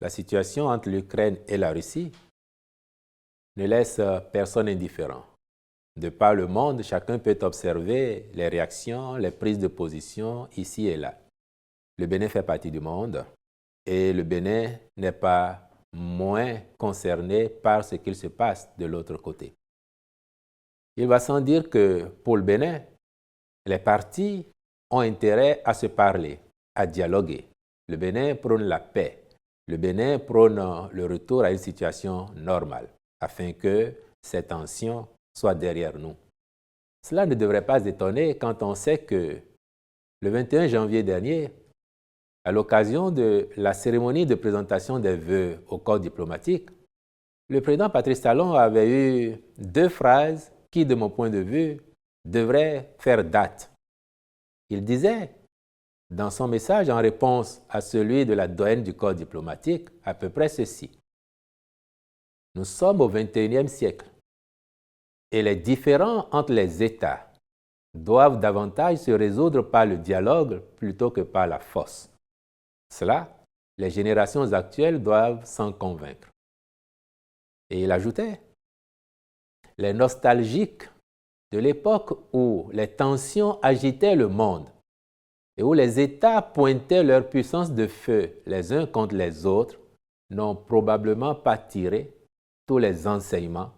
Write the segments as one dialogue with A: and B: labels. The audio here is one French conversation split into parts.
A: La situation entre l'Ukraine et la Russie ne laisse personne indifférent. De par le monde, chacun peut observer les réactions, les prises de position ici et là. Le Bénin fait partie du monde et le Bénin n'est pas moins concerné par ce qu'il se passe de l'autre côté. Il va sans dire que pour le Bénin, les partis ont intérêt à se parler, à dialoguer. Le Bénin prône la paix. Le Bénin prône le retour à une situation normale afin que ces tensions soient derrière nous. Cela ne devrait pas étonner quand on sait que le 21 janvier dernier, à l'occasion de la cérémonie de présentation des vœux au corps diplomatique, le président Patrice Talon avait eu 2 phrases qui, de mon point de vue, devraient faire date. Il disait, dans son message en réponse à celui de la doyenne du corps diplomatique, à peu près ceci. Nous sommes au XXIe siècle et les différends entre les États doivent davantage se résoudre par le dialogue plutôt que par la force. Cela, les générations actuelles doivent s'en convaincre. Et il ajoutait, les nostalgiques de l'époque où les tensions agitaient le monde et où les États pointaient leur puissance de feu les uns contre les autres n'ont probablement pas tiré tous les enseignements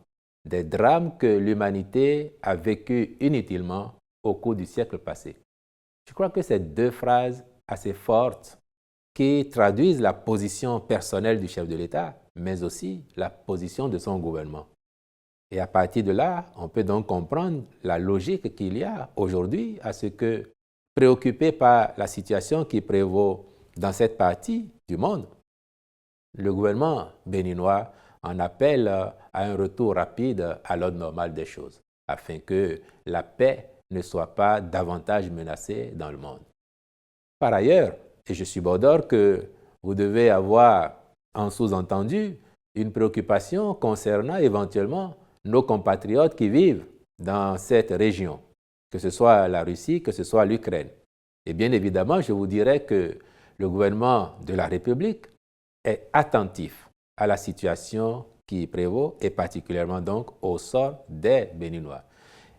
A: des drames que l'humanité a vécus inutilement au cours du siècle passé. Je crois que ces 2 phrases assez fortes qui traduisent la position personnelle du chef de l'État, mais aussi la position de son gouvernement. Et à partir de là, on peut donc comprendre la logique qu'il y a aujourd'hui à ce que, préoccupé par la situation qui prévaut dans cette partie du monde, le gouvernement béninois en appelle à un retour rapide à l'ordre normal des choses, afin que la paix ne soit pas davantage menacée dans le monde. Par ailleurs, et je subodore que vous devez avoir en sous-entendu une préoccupation concernant éventuellement nos compatriotes qui vivent dans cette région, que ce soit la Russie, que ce soit l'Ukraine. Et bien évidemment, je vous dirais que le gouvernement de la République est attentif à la situation qui prévaut et particulièrement donc au sort des Béninois.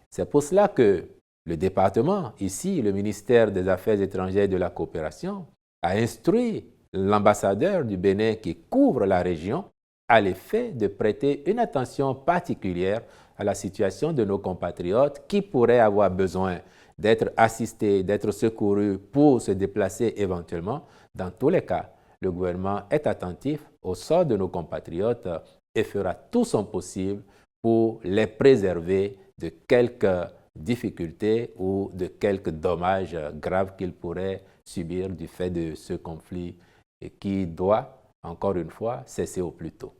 A: C'est pour cela que le département, ici, le ministère des Affaires étrangères et de la coopération, a instruit l'ambassadeur du Bénin qui couvre la région à l'effet de prêter une attention particulière à la situation de nos compatriotes qui pourraient avoir besoin d'être assistés, d'être secourus pour se déplacer éventuellement. Dans tous les cas, le gouvernement est attentif au sort de nos compatriotes et fera tout son possible pour les préserver de quelques difficultés ou de quelques dommages graves qu'ils pourraient subir du fait de ce conflit et qui doit, encore une fois, cesser au plus tôt.